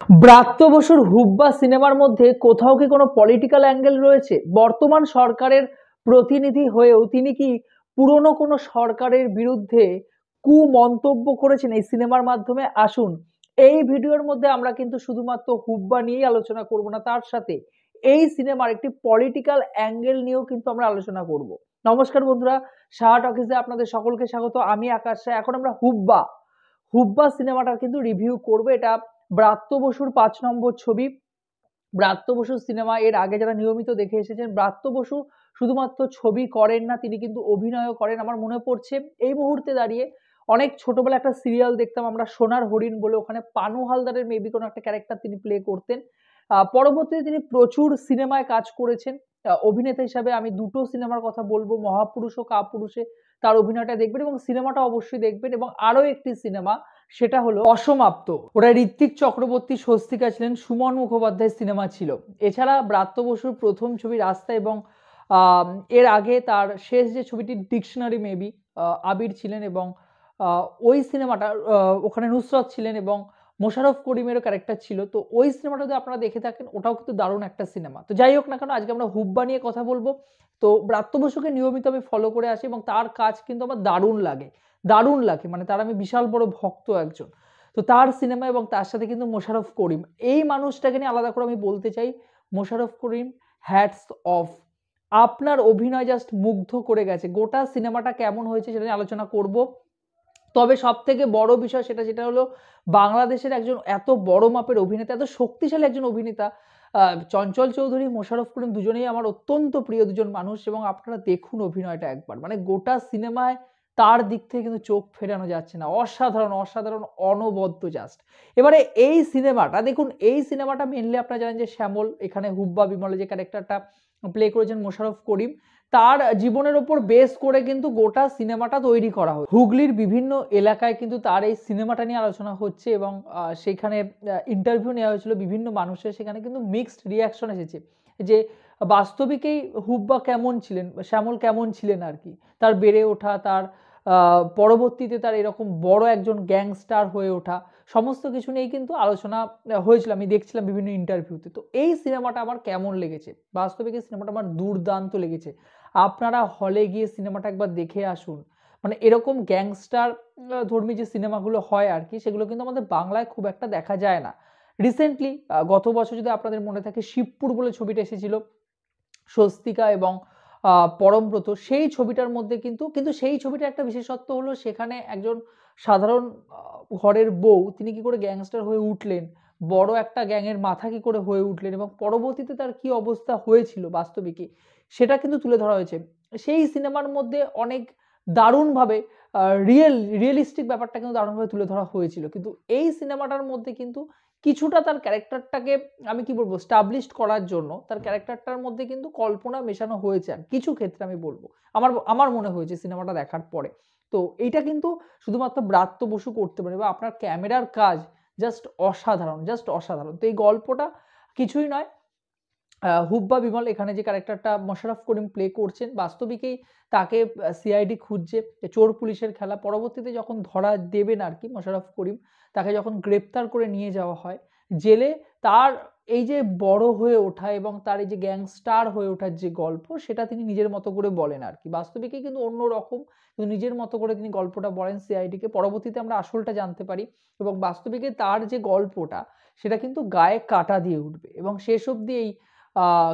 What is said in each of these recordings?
ব্রাত্য বসুর হুব্বা সিনেমার মধ্যে কোথাও কি কোনো পলিটিক্যাল অ্যাঙ্গেল রয়েছে? বর্তমান সরকারের প্রতিনিধি হয়েও তিনি কি পুরনো কোনো সরকারের বিরুদ্ধে কুমন্তব্য করেছেন এই সিনেমার মাধ্যমে? আসুন, এই ভিডিওর মধ্যে আমরা কিন্তু শুধুমাত্র হুব্বা নিয়েই আলোচনা করব না, তার সাথে এই সিনেমার একটি পলিটিক্যাল অ্যাঙ্গেল নিয়েও কিন্তু আমরা আলোচনা করব। নমস্কার বন্ধুরা, সাহা টকিজে আপনাদের সকলকে স্বাগত। আমি আকাশ রায়। এখন আমরা হুব্বা হুব্বা সিনেমাটার কিন্তু রিভিউ করব। এটা ব্রাত্য বসুর ৫ নম্বর ছবি। ব্রাত্য বসুর সিনেমা এর আগে যারা নিয়মিত দেখে এসেছেন, ব্রাত্য বসু শুধুমাত্র ছবি করেন না, তিনি কিন্তু অভিনয়ও করেন। আমার মনে পড়ছে এই মুহূর্তে দাঁড়িয়ে অনেক ছোটবেলায় একটা সিরিয়াল দেখতাম আমরা, সোনার হরিণ বলে। ওখানে পানু হালদারের মেবি কোনো একটা ক্যারেক্টার তিনি প্লে করতেন। পরবর্তীতে তিনি প্রচুর সিনেমায় কাজ করেছেন। অভিনেতা হিসাবে আমি দুটো সিনেমার কথা বলব, মহাপুরুষ ও কাপুরুষে তার অভিনয়টা দেখবেন এবং সিনেমাটা অবশ্যই দেখবেন। এবং আরো একটি সিনেমা, সেটা হলো অসমাপ্ত। ওটা ঋত্বিক চক্রবর্তী, স্বস্তিকা ছিলেন, সুমন মুখোপাধ্যায়ের সিনেমা ছিল। এছাড়া ব্রাত্য বসুর প্রথম ছবি রাস্তা এবং এর আগে তার শেষ যে ছবিটি ডিকশনারি মেবি, আবির ছিলেন এবং ওই সিনেমাটা ওখানে নুসরত ছিলেন এবং মোশাররফ করিমেরও ক্যারেক্টার ছিল। তো ওই সিনেমাটা যদি আপনারা দেখে থাকেন, ওটাও কিন্তু দারুণ একটা সিনেমা। তো যাই হোক না কেন, আজকে আমরা হুব্বা নিয়ে কথা বলবো। তো ব্রাত্য বসুকে নিয়মিত আমি ফলো করে আসি এবং তার কাজ কিন্তু আমার দারুণ লাগে, দারুণ লাগে। মানে তার আমি বিশাল বড় ভক্ত একজন। তো তার সিনেমা এবং তার সাথে কিন্তু মোশাররফ করিম, এই মানুষটাকে নিয়ে আলাদা করে আমি বলতে চাই, মোশাররফ করিম, হ্যাটস অফ। আপনার অভিনয় জাস্ট মুগ্ধ করে গেছে। গোটা সিনেমাটা কেমন হয়েছে সেটা নিয়ে আলোচনা করব। তবে সবথেকে বড় বিষয় যেটা হলো, বাংলাদেশের একজন এত বড় মাপের অভিনেতা, এত শক্তিশালী একজন অভিনেতা, চঞ্চল চৌধুরী, মোশাররফ করিম দুজনেই আমার অত্যন্ত প্রিয় দুজন মানুষ। এবং আপনারা দেখুন অভিনয়টা একবার, মানে গোটা সিনেমায় তার দিক থেকে কিন্তু চোখ ফেরানো যাচ্ছে না। অসাধারণ, অসাধারণ, অনবদ্য জাস্ট। এবারে এই সিনেমাটা দেখুন, এই সিনেমাটা মেইনলি আপনারা জানেন যে শ্যামল, এখানে হুব্বা বিমলে যে ক্যারেক্টারটা প্লে করেছেন মোশাররফ করিম, তার জীবনের উপর বেস করে কিন্তু গোটা সিনেমাটা তৈরি করা হয়। হুগলির বিভিন্ন এলাকায় কিন্তু তার এই সিনেমাটা নিয়ে আলোচনা হচ্ছে এবং সেখানে ইন্টারভিউ নেওয়া হয়েছিল বিভিন্ন মানুষের। সেখানে কিন্তু মিক্সড রিয়াকশন এসেছে যে বাস্তবিকেই হুব্বা কেমন ছিলেন, শ্যামল কেমন ছিলেন আর কি, তার বেড়ে ওঠা, তার পরবর্তীতে তার এরকম বড় একজন গ্যাংস্টার হয়ে ওঠা, সমস্ত কিছু নিয়েই কিন্তু আলোচনা হয়েছিল। আমি দেখছিলাম বিভিন্ন ইন্টারভিউতে। তো এই সিনেমাটা আমার কেমন লেগেছে, বাস্তবিক এই সিনেমাটা আমার দুর্দান্ত লেগেছে। আপনারা হলে গিয়ে সিনেমাটা একবার দেখে আসুন। মানে এরকম গ্যাংস্টার ধর্মী যে সিনেমাগুলো হয় আর কি, সেগুলো কিন্তু আমাদের বাংলায় খুব একটা দেখা যায় না। রিসেন্টলি গত বছর যদি আপনাদের মনে থাকে, শিবপুর বলে ছবিটা এসেছিল, স্বস্তিকা এবং পরমব্রত, সেই ছবিটার মধ্যে কিন্তু সেই ছবিটার একটা বিশেষত্ব হলো, সেখানে একজন সাধারণ ঘরের বউ তিনি কি করে গ্যাংস্টার হয়ে উঠলেন, বড় একটা গ্যাংয়ের মাথা কি করে হয়ে উঠলেন এবং পরবর্তীতে তার কি অবস্থা হয়েছিল বাস্তবিকই, সেটা কিন্তু তুলে ধরা হয়েছে সেই সিনেমার মধ্যে। অনেক দারুণভাবে রিয়েলিস্টিক ব্যাপারটা কিন্তু দারুণভাবে তুলে ধরা হয়েছিল। কিন্তু এই সিনেমাটার মধ্যে কিন্তু কিছুটা তার ক্যারেক্টারটাকে আমি কি বলবো, স্টাবলিশড করার জন্য তার ক্যারেক্টারটার মধ্যে কিন্তু কল্পনা মেশানো হয়েছে আর কিছু ক্ষেত্রে, আমি বলবো আমার আমার মনে হয়েছে সিনেমাটা দেখার পরে। তো এইটা কিন্তু শুধুমাত্র ব্রাত্য বসু করতে পারে, বা আপনার ক্যামেরার কাজ জাস্ট অসাধারণ, জাস্ট অসাধারণ। তো এই গল্পটা কিছুই নয়, হুব্বা বিমল এখানে যে ক্যারেক্টারটা মোশাররফ করিম প্লে করছেন, বাস্তবিকেই তাকে সিআইডি খুঁজছে, চোর পুলিশের খেলা। পরবর্তীতে যখন ধরা দেবেন আর কি মোশাররফ করিম, তাকে যখন গ্রেপ্তার করে নিয়ে যাওয়া হয় জেলে, তার এই যে বড় হয়ে ওঠা এবং তার এই যে গ্যাংস্টার হয়ে ওঠার যে গল্প, সেটা তিনি নিজের মতো করে বলেন আর কি। বাস্তবিকই কিন্তু অন্যরকম, কিন্তু নিজের মতো করে তিনি গল্পটা বলেন সিআইডিকে। পরবর্তীতে আমরা আসলটা জানতে পারি এবং বাস্তবিকে তার যে গল্পটা, সেটা কিন্তু গায়ে কাটা দিয়ে উঠবে এবং শেষ অবধি এই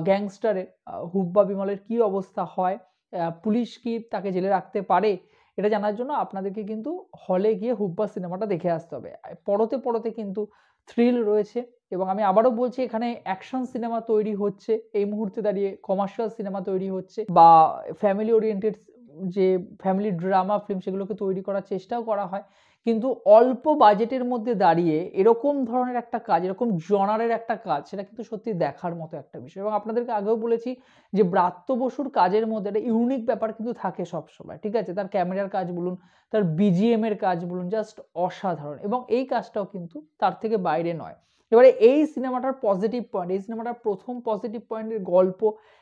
গ্যাংস্টারের হুব্বা বিমলের কি অবস্থা হয়, পুলিশ কি তাকে জেলে রাখতে পারে, এটা জানার জন্য আপনাদেরকে কিন্তু হলে গিয়ে হুব্বা সিনেমাটা দেখে আসতে হবে। পরতে পরতে কিন্তু থ্রিল রয়েছে এবং আমি আবারও বলছি, এখানে অ্যাকশন সিনেমা তৈরি হচ্ছে এই মুহূর্তে দাঁড়িয়ে, কমার্শিয়াল সিনেমা তৈরি হচ্ছে, বা ফ্যামিলি ওরিয়েন্টেড যে ফ্যামিলি ড্রামা ফিল্ম, সেগুলোকে তৈরি করার চেষ্টাও করা হয়। কিন্তু অল্প বাজেটের মধ্যে দাঁড়িয়ে এরকম ধরনের একটা কাজ, এরকম জনারের একটা কাজ, সেটা কিন্তু সত্যি দেখার মতো একটা বিষয়। এবং আপনাদেরকে আগেও বলেছি যে ব্রাত্য বসুর কাজের মধ্যে একটা ইউনিক ব্যাপার কিন্তু থাকে সবসময়, ঠিক আছে? তার ক্যামেরার কাজ বলুন, তার বিজিএম এর কাজ বলুন, জাস্ট অসাধারণ। এবং এই কাজটাও কিন্তু তার থেকে বাইরে নয়। এবারে এই সিনেমাটার পজিটিভ পয়েন্ট, এই সিনেমাটার প্রথম পজিটিভ পয়েন্টের গল্প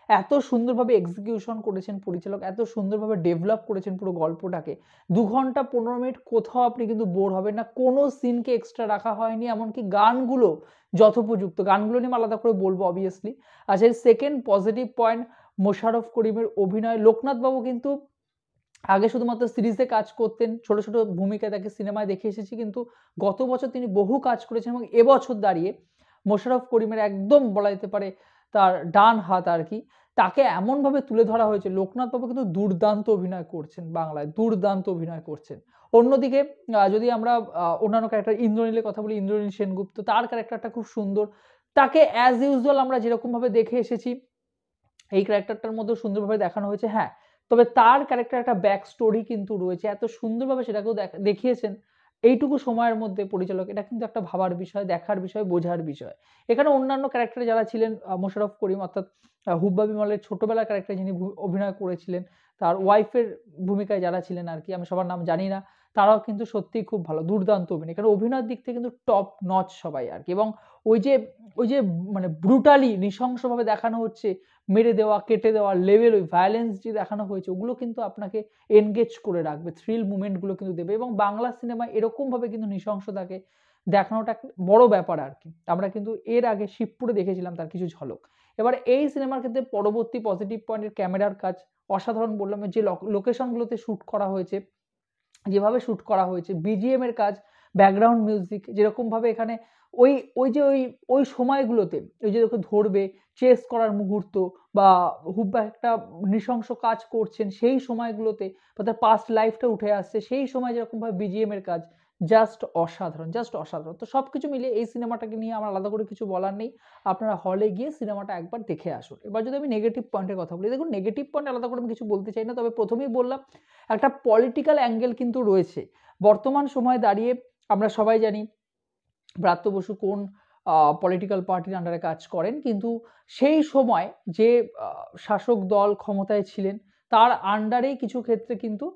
এত সুন্দরভাবে এক্সিকিউশন করেছেন পরিচালক, এত সুন্দরভাবে ডেভেলপ করেছেন পুরো গল্পটাকে। ২ ঘন্টা ১৫ মিনিট কোথাও আপনি কিন্তু বোর হবেন না। কোনো সিনকে এক্সট্রা রাখা হয়নি, এমনকি গানগুলো যথোপযুক্ত। গানগুলো নিয়ে আমি আলাদা করে বলবো অবভিয়াসলি। আচ্ছা, এর সেকেন্ড পজিটিভ পয়েন্ট মোশাররফ করিমের অভিনয়। লোকনাথ বাবু কিন্তু আগে শুধুমাত্র সিরিজে কাজ করতেন, ছোট, ছোট ভূমিকায় তাকে সিনেমায় দেখে এসেছি। কিন্তু গত বছর তিনি বহু কাজ করেছেন এবং এবছর দাঁড়িয়ে মোশাররফ করিমের একদম বলা যেতে পারে তার ডান হাত আরকি। তাকে এমনভাবে তুলে ধরা হয়েছে, লোকনাথ বাবু কিন্তু দুর্দান্ত অভিনয় করছেন বাংলায়, দুর্দান্ত অভিনয় করছেন। অন্যদিকে যদি আমরা অন্যান্য ক্যারেক্টার ইন্দ্রনীলের কথা বলি, ইন্দ্রনীল সেনগুপ্ত, তার ক্যারেক্টারটা খুব সুন্দর। তাকে অ্যাজ ইউজুয়াল আমরা যেরকমভাবে দেখে এসেছি, এই ক্যারেক্টারটার মধ্যেও সুন্দরভাবে দেখানো হয়েছে। হ্যাঁ, তবে তার ক্যারেক্টার একটা ব্যাক স্টোরি কিন্তু রয়েছে। এত সুন্দরভাবে সেটাকেও দেখিয়েছেন এইটুকু সময়ের মধ্যে পরিচালক। এটা কিন্তু একটা ভাবার বিষয়, দেখার বিষয়, বোঝার বিষয়। এখানে অন্যান্য ক্যারেক্টারে যারা ছিলেন, মোশাররফ করিম অর্থাৎ হুব্বা বিমলের ছোটবেলার ক্যারেক্টারে যিনি অভিনয় করেছিলেন, তার ওয়াইফের ভূমিকায় যারা ছিলেন আরকি, আমি সবার নাম জানি না। তারাও কিন্তু সত্যিই খুব ভালো, দুর্দান্ত অভিনয়। এখানে অভিনয়ের দিক থেকে কিন্তু টপ নচ সবাই আরকি। এবং ওই যে ওই যে মানে ব্রুটালি নৃশংসভাবে দেখানো হচ্ছে, মেরে দেওয়া, কেটে দেওয়া লেভেল, ওই ভায়োলেন্স যে দেখানো হয়েছে, ওগুলো কিন্তু আপনাকে এনগেজ করে রাখবে। থ্রিল মুভমেন্ট গুলো কিন্তু দেবে এবং বাংলা সিনেমায় এরকমভাবে কিন্তু নৃশংসতাকে দেখানোটা একটা বড় ব্যাপার আরকি। আমরা কিন্তু এর আগে শিবপুরে দেখেছিলাম তার কিছু ঝলক। এবার এই সিনেমার ক্ষেত্রে পরবর্তী পজিটিভ পয়েন্টের ক্যামেরার কাজ অসাধারণ বললাম। যে লোকেশন গুলোতে শুট করা হয়েছে, যেভাবে শুট করা হয়েছে, বিজিএম এর কাজ, ব্যাকগ্রাউন্ড মিউজিক যেরকমভাবে এখানে ওই ওই যে ওই সময়গুলোতে ওই যে ওকে ধরবে, চেস করার মুহূর্ত বা হুব্বা একটা নৃশংস কাজ করছেন সেই সময়গুলোতে বা তার পাস্ট লাইফটা উঠে আসছে, সেই সময় যেরকমভাবে বিজিএম এর কাজ জাস্ট অসাধারণ, জাস্ট অসাধারণ। তো সবকিছু মিলিয়ে এই সিনেমাটাকে নিয়ে আমার আলাদা করে কিছু বলার নেই। আপনারা হলে গিয়ে সিনেমাটা একবার দেখে আসুন। এবার যদি আমি নেগেটিভ পয়েন্টের কথা বলি, দেখুন নেগেটিভ পয়েন্ট আলাদা করে আমি কিছু বলতে চাই না। তবে প্রথমেই বললাম একটা পলিটিক্যাল অ্যাঙ্গেল কিন্তু রয়েছে। বর্তমান সময়ে দাঁড়িয়ে আমরা সবাই জানি ব্রাত্য বসু কোন পলিটিক্যাল পার্টির আন্ডারে কাজ করেন। কিন্তু সেই সময় যে শাসক দল ক্ষমতায় ছিলেন, তার আন্ডারেই কিছু ক্ষেত্রে কিন্তু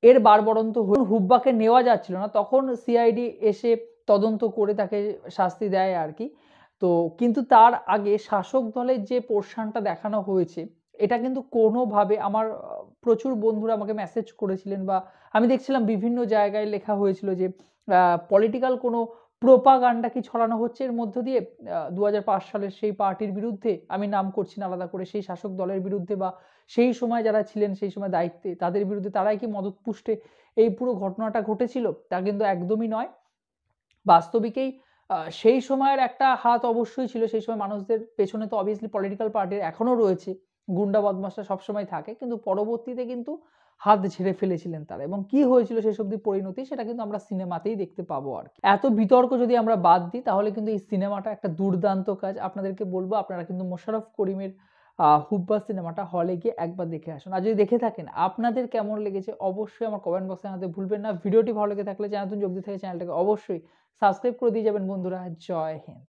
এর বাড়বড়ন্ত হুব্বাকে নেওয়া যাচ্ছিল না। তখন সিআইডি এসে তদন্ত করে তাকে শাস্তি দেয় আরকি। তো কিন্তু তার আগে শাসক দলের যে পোরশনটা দেখানো হয়েছে, এটা কিন্তু কোনোভাবে আমার প্রচুর বন্ধুরা আমাকে মেসেজ করেছিলেন বা আমি দেখছিলাম বিভিন্ন জায়গায় লেখা হয়েছিল যে পলিটিক্যাল কোনো প্রোপাগান্ডা কি ছড়ানো হচ্ছে এর মধ্য দিয়ে ২০০৫ সালের সেই পার্টির বিরুদ্ধে, আমি নাম করছি না আলাদা করে, সেই শাসক দলের বিরুদ্ধে বা সেই সময় যারা ছিলেন সেই সময় দায়িত্বে তাদের বিরুদ্ধে, তারাই কি মদতপুষ্টে এই পুরো ঘটনাটা ঘটেছিল? তা কিন্তু একদমই নয়। বাস্তবিকেই সেই সময়ের একটা হাত অবশ্যই ছিল। সেই সময় মানুষদের পেছনে তো অবভিয়াসলি পলিটিক্যাল পার্টির এখনো রয়েছে। গুন্ডা বদমাশরা সবসময় থাকে। কিন্তু পরবর্তীতে কিন্তু হাত ঝেড়ে ফেলেছিলেন তারা এবং কি হয়েছিল শেষ অবধি পরিণতি, সেটা কিন্তু আমরা সিনেমাতেই দেখতে পাবো আরকি। এত বিতর্ক যদি আমরা বাদ দিই তাহলে কিন্তু এই সিনেমাটা একটা দুর্দান্ত কাজ। আপনাদেরকে বলব আপনারা কিন্তু মোশাররফ করিমের হুব্বা সিনেমাটা হলে গিয়ে একবার দেখে আসুন। আর যদি দেখে থাকেন আপনাদের কেমন লেগেছে অবশ্যই আমার কমেন্ট বক্সে জানাতে ভুলবেন না। ভিডিওটি ভালো লেগে থাকলে চ্যানেল নতুন যোগ দিতে থাকে চ্যানেলটাকে অবশ্যই সাবস্ক্রাইব করে দিয়ে যাবেন বন্ধুরা। জয় হিন্দ।